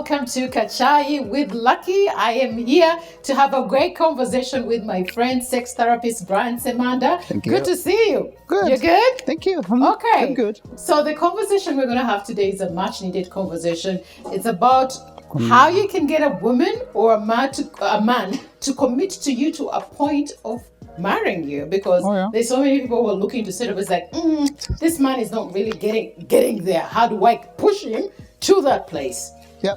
welcome to Kachai with Lucky. I am here to have a great conversation with my friend, sex therapist Brian Semanda. Thank you. Good to see you. Good. You're good? Thank you. Okay. I'm good. So the conversation we're going to have today is a much needed conversation. It's about how you can get a woman or a man to commit to you to a point of marrying you, because there's so many people who are looking to set up. It's like, this man is not really getting there. How do I push him to that place? Yeah,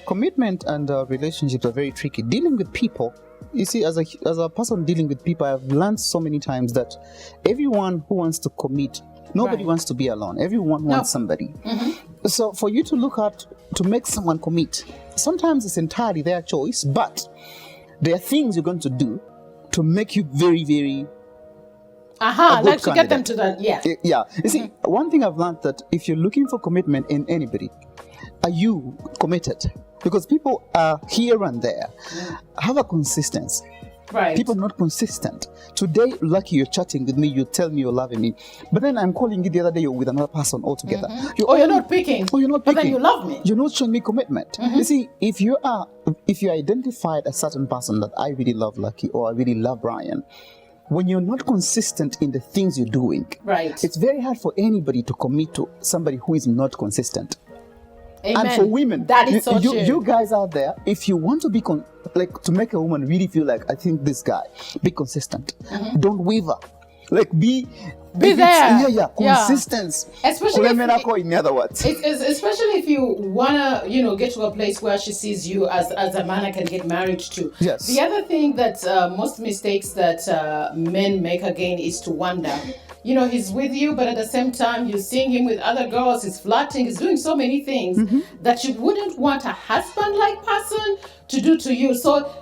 commitment and relationships are very tricky. Dealing with people, you see, as a person dealing with people, I've learned so many times that everyone who wants to commit, nobody wants to be alone. Everyone wants somebody. Mm-hmm. So for you to look at to make someone commit, sometimes it's entirely their choice, but there are things you're going to do to make you very, very like to get them to that, yeah. You see, one thing I've learned that if you're looking for commitment in anybody, are you committed? Because people are here and there. Have a consistency. Right. People are not consistent. Today, Lucky, you're chatting with me, you tell me you're loving me. But then I'm calling you the other day, you're with another person altogether. You're not picking. Oh, you're not picking. But then you love me. You're not showing me commitment. You see, if you identified a certain person that I really love Lucky or I really love Brian, when you're not consistent in the things you're doing, it's very hard for anybody to commit to somebody who is not consistent. Amen. And for women, that is so true. You guys out there, if you want to be to make a woman really feel like, I think this guy, be consistent. Don't waver. Like be there. Consistency. Especially in other words. Especially if you wanna, get to a place where she sees you as a man I can get married to. Yes. The other thing that most mistakes that men make again is to wonder. He's with you, but at the same time, you're seeing him with other girls, he's flirting, he's doing so many things that you wouldn't want a husband-like person to do to you. So,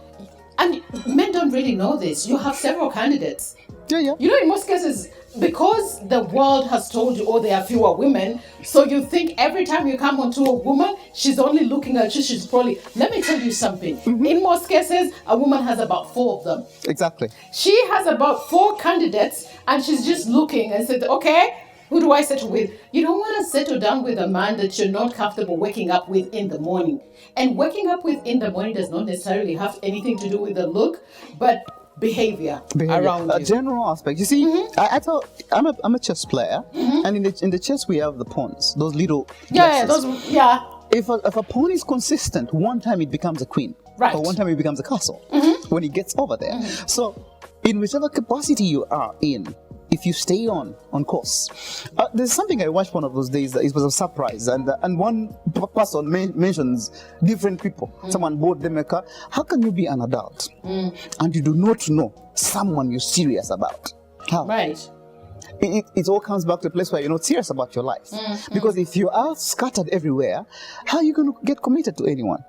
and men don't really know this. You have several candidates. Yeah. In most cases, because the world has told you, there are fewer women, so you think every time you come onto a woman, she's only looking at you, she's probably, let me tell you something. In most cases, a woman has about 4 of them. Exactly. She has about 4 candidates, and she's just looking and said, okay, who do I settle with? You don't want to settle down with a man that you're not comfortable waking up with in the morning. And waking up with in the morning does not necessarily have anything to do with the look, but behavior. Around you. A general aspect. You see, I'm a chess player, and in the chess we have the pawns, those little classes. If a pawn is consistent, one time it becomes a queen, right? Or one time it becomes a castle when it gets over there. So, in whichever capacity you are in, if you stay on course. There's something I watched one of those days that it was a surprise, and one person mentions different people. Someone bought them a car. How can you be an adult and you do not know someone you're serious about? How? Right. It all comes back to a place where you're not serious about your life. Because if you are scattered everywhere, how are you going to get committed to anyone?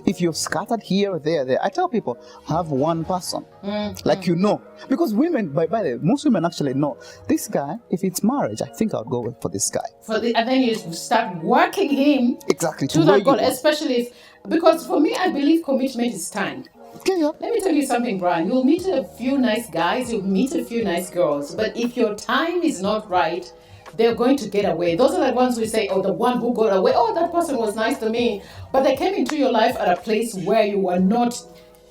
If you're scattered here, there, I tell people, have one person. Because women, by the way, most women actually know, this guy, if it's marriage, I think I'll go for this guy. And then you start working him exactly to that goal, especially because for me, I believe commitment is time. Yeah. Let me tell you something, Brian. You'll meet a few nice guys, you'll meet a few nice girls, but if your time is not right, they're going to get away. Those are the ones we say, the one who got away, that person was nice to me, but they came into your life at a place where you were not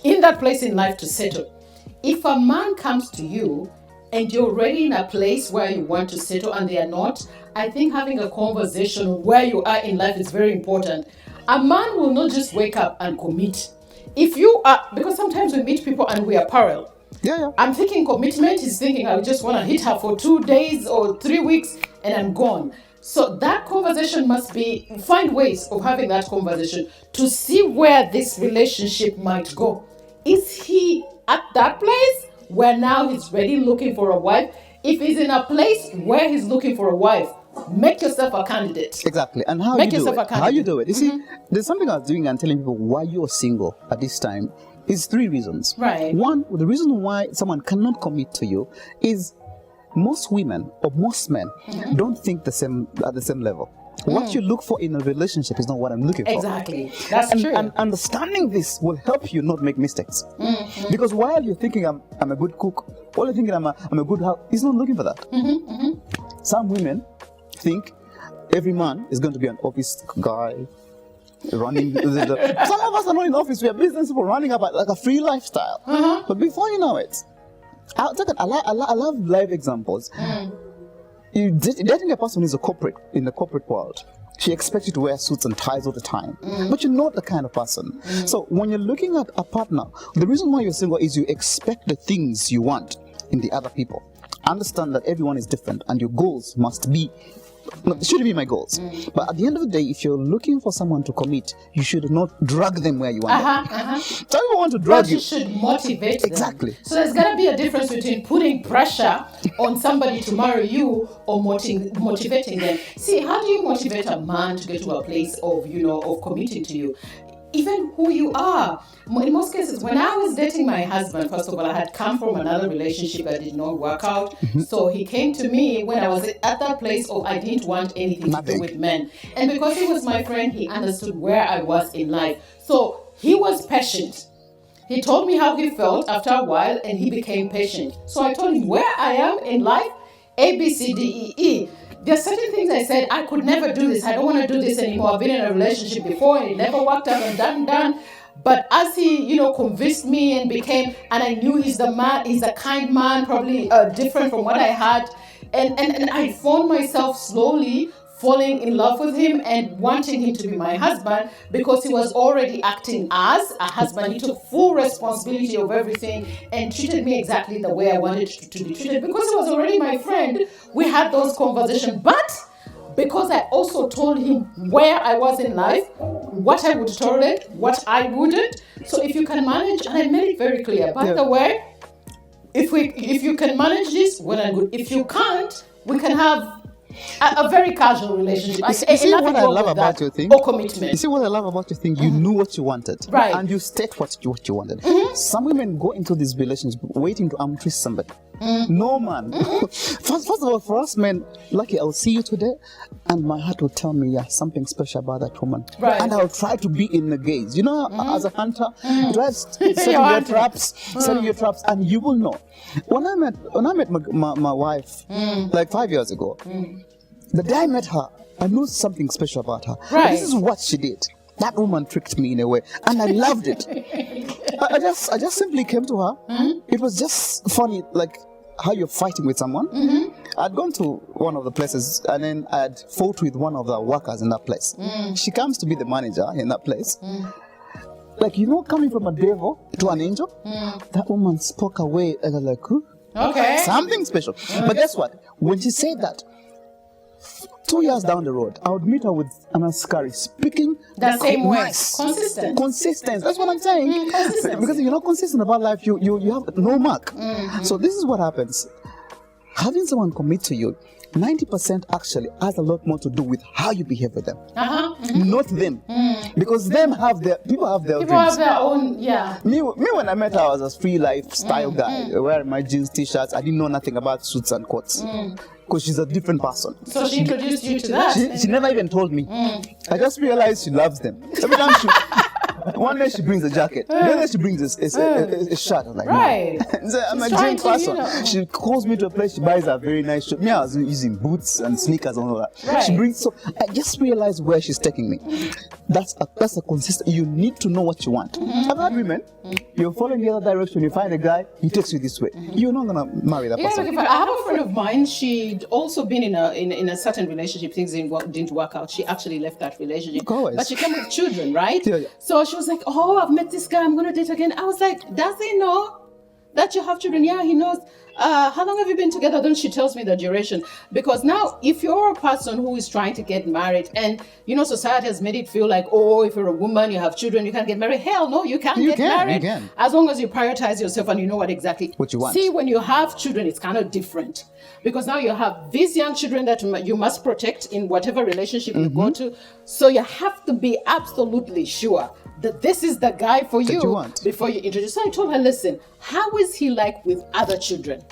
in that place in life to settle. If a man comes to you and you're already in a place where you want to settle and they are not, I think having a conversation where you are in life is very important. A man will not just wake up and commit. If you are, because sometimes we meet people and we are parallel. Yeah. I'm thinking commitment, he's thinking I just want to hit her for 2 days or 3 weeks and I'm gone. So that conversation must be, find ways of having that conversation to see where this relationship might go. Is he at that place where now he's ready looking for a wife? If he's in a place where he's looking for a wife, make yourself a candidate. Exactly. And how you do it. You see, there's something I was doing and telling people why you're single at this time is 3 reasons. Right. One, the reason why someone cannot commit to you is most women or most men don't think at the same level. What you look for in a relationship is not what I'm looking for. Exactly. That's true. And understanding this will help you not make mistakes. Because while you're thinking I'm a good cook, while you're thinking I'm a good house, he's not looking for that. Some women think every man is going to be an office guy, running. Some of us are not in office. We are business people running about like a free lifestyle. But before you know it, I love live examples. You dating a person who's in the corporate world. She expects you to wear suits and ties all the time, but you're not the kind of person. So when you're looking at a partner, the reason why you're single is you expect the things you want in the other people. Understand that everyone is different, and your goals must be. No, it shouldn't be my goals. But at the end of the day, if you're looking for someone to commit, you should not drag them where you want them. Some people want to drag you. You should motivate them. Exactly. So there's got to be a difference between putting pressure on somebody to marry you or motivating them. See, how do you motivate a man to get to a place of, of committing to you? Even who you are. In most cases, when I was dating my husband, first of all, I had come from another relationship that did not work out. So he came to me when I was at that place of I didn't want anything to do with men. And because he was my friend, he understood where I was in life. So he was patient. He told me how he felt after a while, and he became patient. So I told him where I am in life, A, B, C, D, E, E. There are certain things I said, I could never do this. I don't want to do this anymore. I've been in a relationship before and it never worked out and done. But as he, convinced me and I knew he's a kind man, probably different from what I had. And I found myself slowly falling in love with him and wanting him to be my husband because he was already acting as a husband. He took full responsibility of everything and treated me exactly the way I wanted to be treated. Because he was already my friend, we had those conversations. But because I also told him where I was in life, what I would tolerate, what I wouldn't. So if you can manage, and I made it very clear, by the way, if you can manage this, well and good. If you can't, we can have a very casual relationship. You see what I love about your thing? Or commitment. You see what I love about your thing? You knew what you wanted. Right. And you state what you wanted. Some women go into these relationships waiting to twist somebody. No, man. First of all, for us men, lucky, I'll see you today, and my heart will tell me, yeah, something special about that woman. Right. And I'll try to be in the gaze. You know, as a hunter, setting your traps, and you will know. When I met my wife, like 5 years ago, the day I met her, I knew something special about her. Right. This is what she did. That woman tricked me in a way, and I loved it. I just simply came to her. It was just funny, like how you're fighting with someone. I'd gone to one of the places, and then I'd fought with one of the workers in that place. She comes to be the manager in that place. Like, coming from a devil to an angel, that woman spoke away, and I was like, who? Okay. Something special. But guess what? When she said that, 2 years down the road, I would meet her with an askari speaking the same way. Nice. Consistent. That's what I'm saying. Because if you're not consistent about life, you have no mark. So this is what happens. Having someone commit to you, 90% actually has a lot more to do with how you behave with them, not them, because people have their dreams. Have their own, yeah. Me when I met her, I was a free lifestyle guy, wearing my jeans, t-shirts. I didn't know nothing about suits and coats, because she's a different person. So she introduced you to that. She never even told me. I just realized she loves them. Every time one day she brings a jacket, the other day she brings a shirt. I'm like, right. So I'm a jean person. She calls me to a place, she buys a very nice shirt. Me, I was using boots and sneakers and all that. Right. She brings, so I just realized where she's taking me. That's a consistent. You need to know what you want. I've had women, you're following the other direction, you find a guy, he takes you this way. You're not gonna marry that person. I have a friend of mine. She'd also been in a certain relationship. Things didn't work out. She actually left that relationship. Always. But she came with children, right? Yeah. So she was like, "Oh, I've met this guy. I'm gonna date again." I was like, "Does he know that you have children?" Yeah, he knows. How long have you been together? Then she tells me the duration. Because now, if you're a person who is trying to get married, and society has made it feel like, oh, if you're a woman, you have children, you can't get married. Hell no, you can't get married. You can. As long as you prioritize yourself and you know what you want. See, when you have children, it's kind of different. Because now you have these young children that you must protect in whatever relationship you go to. So you have to be absolutely sure that this is the guy for you before you introduce. So I told her, listen, how is he like with other children?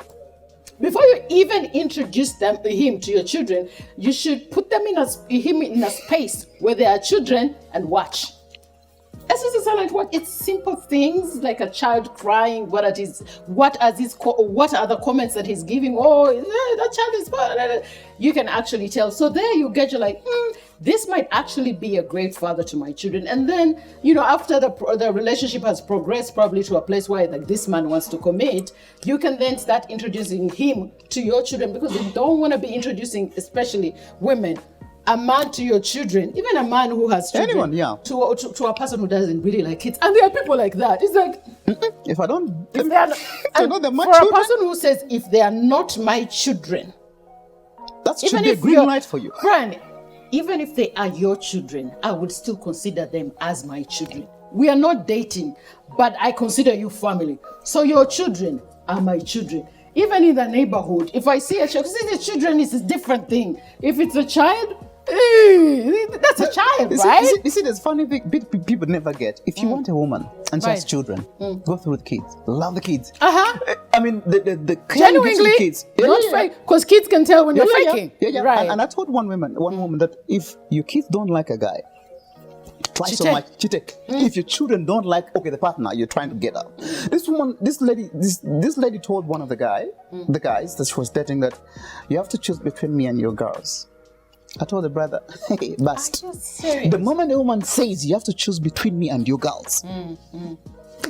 Before you even introduce him to your children, you should put them in a space where there are children and watch. As is silent watch. It's simple things like a child crying. What are the comments that he's giving? Oh, that child is bad. You can actually tell. So there you get, you're like, this might actually be a great father to my children. And then, after the relationship has progressed probably to a place where like this man wants to commit, you can then start introducing him to your children, because you don't want to be introducing, especially women, a man to your children, even a man who has children, anyone, yeah, to a person who doesn't really like kids. And there are people like that. It's like, if I don't, if they are not, for a person who says, if they are not my children, that should be a green light for you. Brian, even if they are your children, I would still consider them as my children. We are not dating, but I consider you family. So your children are my children. Even in the neighborhood, if I see a child, see, the children is a different thing. If it's a child, that's a child, right? You see, there's funny thing people never get. If you want a woman and she has children, go through the kids. Love the kids. I mean, the genuinely kids. Not fake, because kids can tell when you're faking. Yeah. Right. And I told one woman that if your kids don't like a guy, try so much. If your children don't like the partner you're trying to get out. This lady told one of the guys that she was dating that you have to choose between me and your girls. I told the brother, hey, bust. The moment the woman says you have to choose between me and your girls,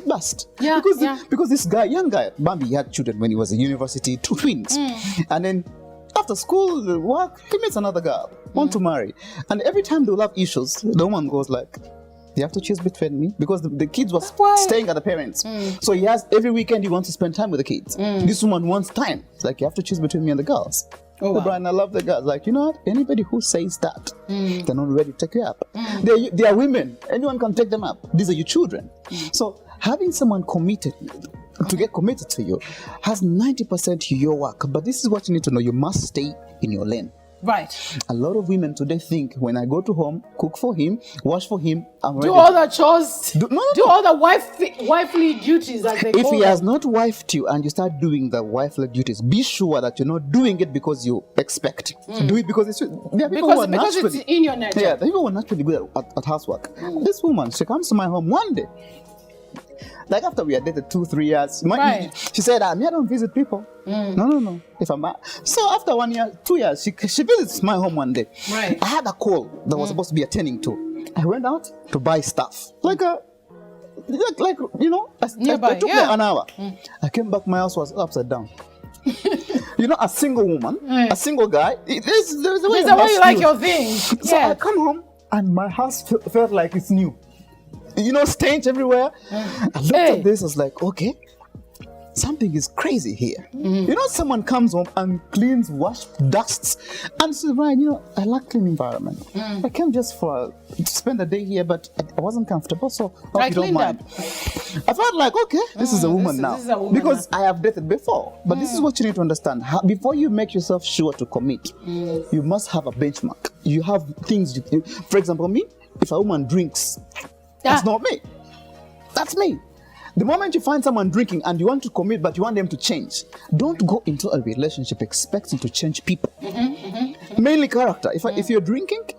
bust. Yeah, because this guy, young guy, Bambi, he had children when he was in university, 2 twins. And then after school, work, he meets another girl, want to marry. And every time they will have issues, the woman goes like, you have to choose between me, because the kids were staying at the parents. So he has, every weekend he wants to spend time with the kids. This woman wants time. It's like, you have to choose between me and the girls. Oh, wow. Brian, I love the girls. Like, you know what? Anybody who says that, they're not ready to take you up. They are women. Anyone can take them up. These are your children. So having someone committed to get committed to you has 90% your work. But this is what you need to know. You must stay in your lane. Right. A lot of women today think when I go to home, cook for him, wash for him, I'm ready. Do all the chores. Do all the wifely duties, as they call If he them. has not wifed you and you start doing the wifely duties, be sure that you're not doing it because you expect. Do it because there are people who are because it's in your nature. Yeah, there are people who are naturally good at housework. This woman, she comes to my home one day. Like after we had dated 2-3 years, she said, I don't visit people. No. If I'm so after 1 year, 2 years, she visits my home one day. Right. I had a call that was supposed to be attending to. I went out to buy stuff. I took there an hour. I came back, my house was upside down. A single woman, a single guy. There's a way you like your things. So I come home and my house felt like it's new. Stains everywhere. I looked at this, I was like, okay, something is crazy here. Someone comes home and cleans, dusts, and says, Ryan, I like clean environment. I came just to spend a day here, but I wasn't comfortable, so I hope you don't mind. I felt like, okay, this is a woman now. This is a woman because I have dated before. But this is what you need to understand. Before you make yourself sure to commit, you must have a benchmark. You have things, for example, me, if a woman drinks, that's not me. That's me. The moment you find someone drinking and you want to commit but you want them to change, don't go into a relationship expecting to change people. Mainly character. If you're drinking,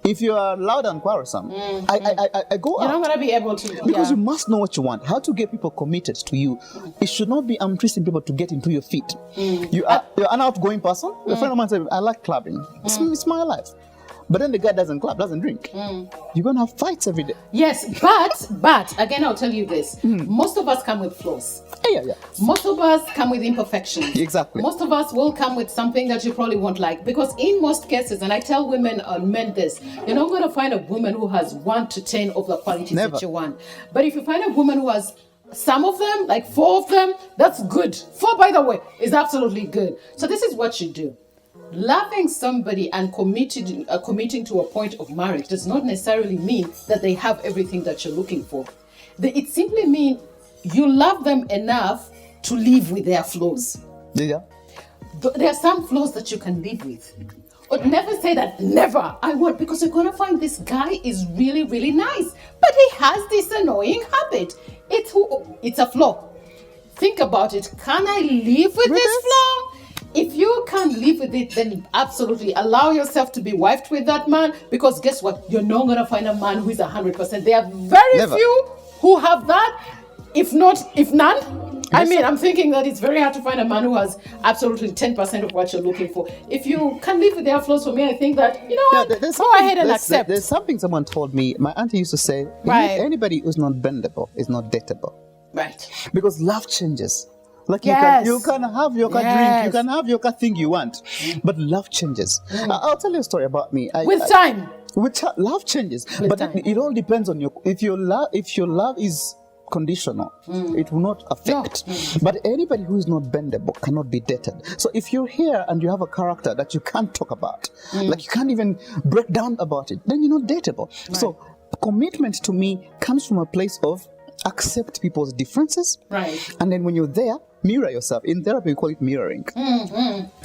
if you are loud and quarrelsome, I go out. You're not going to be able to. Because you must know what you want. How to get people committed to you. It should not be twisting people to get into your feet. You're an outgoing person. A friend of mine said, I like clubbing. It's my life. But then the guy doesn't drink. You're going to have fights every day. Yes, but again, I'll tell you this. Most of us come with flaws. Yeah. Most of us come with imperfections. Exactly. Most of us will come with something that you probably won't like. Because in most cases, and I tell women and men this, you're not going to find a woman who has 1 to 10 of the qualities that you want. But if you find a woman who has some of them, like 4 of them, that's good. 4, by the way, is absolutely good. So this is what you do. Loving somebody and committing to a point of marriage does not necessarily mean that they have everything that you're looking for. It simply means you love them enough to live with their flaws. Yeah. There are some flaws that you can live with. But never say that, never, I won't, because you're going to find this guy is really, really nice. But he has this annoying habit. It's a flaw. Think about it. Can I live with this flaw? If you can't live with it, then absolutely allow yourself to be wifed with that man, because guess what? You're not going to find a man who is 100%. There are very few who have that, if none. I mean, I'm thinking that it's very hard to find a man who has absolutely 10% of what you're looking for. If you can live with their flaws, for me, I think that, you know what, go ahead and accept. There's something someone told me. My auntie used to say, anybody who's not bendable is not dateable. Right. Because love changes. Like you can have your drink, you can have your thing you want, but love changes. I'll tell you a story about me. With time. Love changes, but it all depends on if your love is conditional, it will not affect. But anybody who is not bendable cannot be dated. So if you're here and you have a character that you can't talk about, like you can't even break down about it, then you're not dateable. Right. So commitment to me comes from a place of accept people's differences, right? And then when you're there, mirror yourself. In therapy, we call it mirroring.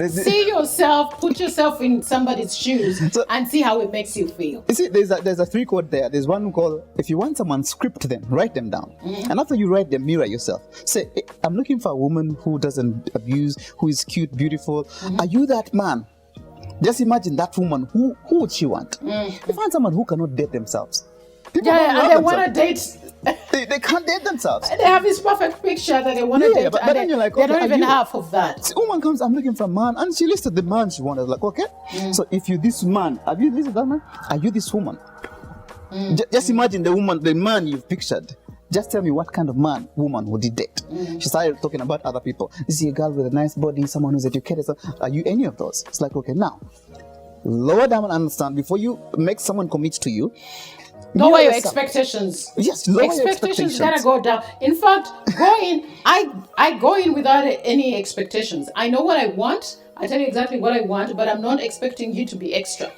See yourself, put yourself in somebody's shoes, and see how it makes you feel. You see, there's a 3-chord there. There's one called, if you want someone, script them, write them down. And after you write them, mirror yourself. Say, I'm looking for a woman who doesn't abuse, who is cute, beautiful. Are you that man? Just imagine that woman. Who would she want? You find someone who cannot date themselves. People and they want to date. They can't date themselves. They have this perfect picture that they want to date, but then you're like, okay, they don't even half of that. See, woman comes, I'm looking for a man, and she listed the man she wanted. Like, okay, so if you this man, have you listed that man? Are you this woman? Just imagine the man you've pictured. Just tell me what kind of woman would you date? She started talking about other people. You see a girl with a nice body, someone who's educated. So are you any of those? It's like, okay, now lower down and understand before you make someone commit to you. Lower your expectations. Yes, lower expectations gotta go down. In fact, I go in without any expectations. I know what I want. I tell you exactly what I want, but I'm not expecting you to be extra.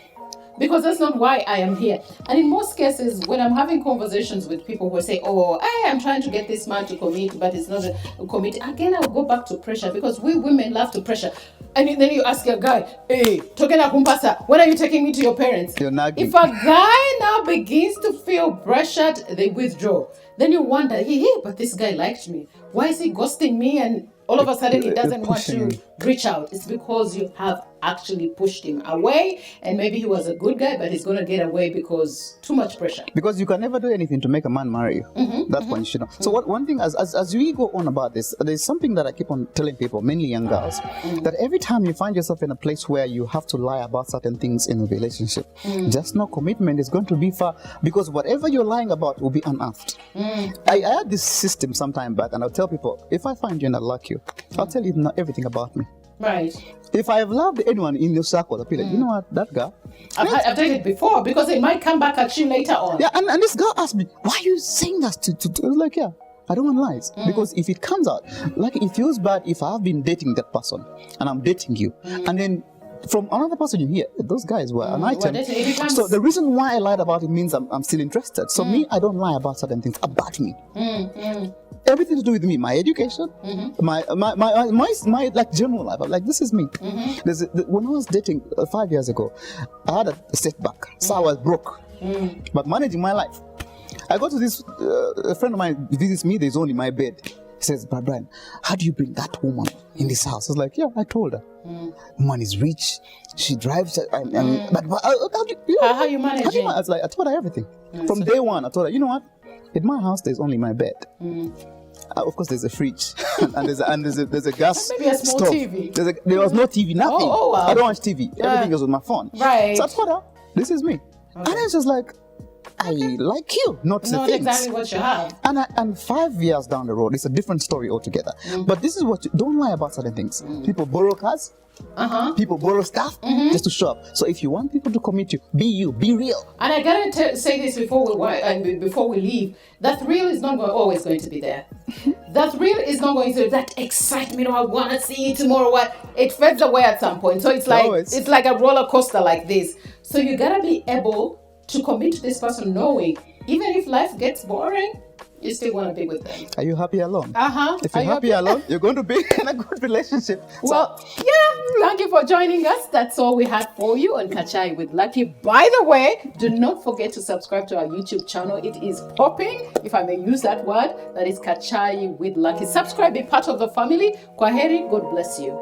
Because that's not why I am here. And in most cases, when I'm having conversations with people who say, I'm trying to get this man to commit, but it's not a commit. Again, I'll go back to pressure, because we women love to pressure. And then you ask a guy, Tokena Kumpasa, when are you taking me to your parents? You're nagging. If a guy now begins to feel pressured, they withdraw. Then you wonder, but this guy liked me. Why is he ghosting me? And all of a sudden he doesn't want to reach out. It's because you have actually pushed him away, and maybe he was a good guy, but he's going to get away because too much pressure. Because you can never do anything to make a man marry you. That's one issue. So one thing, as we go on about this, there's something that I keep on telling people, mainly young girls, that every time you find yourself in a place where you have to lie about certain things in a relationship, just no commitment is going to be far, because whatever you're lying about will be unearthed. I had this system some time back, and I'll tell people, if I find you and I like you, I'll tell you everything about me. Right. If I have loved anyone in your circle, I'll be like, you know what, that guy. I've done it before, because it might come back at you later on. Yeah, and this girl asked me, why are you saying that to I was like, I don't want lies. Because if it comes out, like it feels bad if I have been dating that person and I'm dating you, and then from another person you hear, those guys were an item. So the reason why I lied about it means I'm still interested. So me, I don't lie about certain things about me. Everything to do with me, my education, my like general life. I'm like, this is me. When I was dating 5 years ago, I had a setback, so I was broke. But managing my life, I go to this a friend of mine visits me. There's only my bed. He says, "But Brian, how do you bring that woman in this house?" I was like, I told her. Woman is rich. She drives. But how you manage it? I told her everything from day one. I told her, you know what? In my house, there's only my bed. Of course, there's a fridge and there's a gas maybe a small stove. TV. There was no TV, nothing. Oh, wow. I don't watch TV. Everything is with my phone. Right. So I told her, this is me. And it's just like, I like you, not the things. Exactly what you have. And 5 years down the road, it's a different story altogether. But this is what don't lie about certain things. People borrow cars. People borrow stuff just to show up. So if you want people to commit you, be real. And I gotta say this before we leave. That thrill is not always going to be there. That thrill is not going to be that excitement. I want to see you tomorrow. What it fades away at some point. So it's like a roller coaster like this. So you gotta be able to commit to this person, knowing even if life gets boring, you still want to be with them. Are you happy alone? If you're happy happy alone, you're going to be in a good relationship. Well, thank you for joining us. That's all we had for you on Kachai with Lucky. By the way, do not forget to subscribe to our YouTube channel. It is popping, if I may use that word. That is Kachai with Lucky. Subscribe, be part of the family. Kwaheri, God bless you.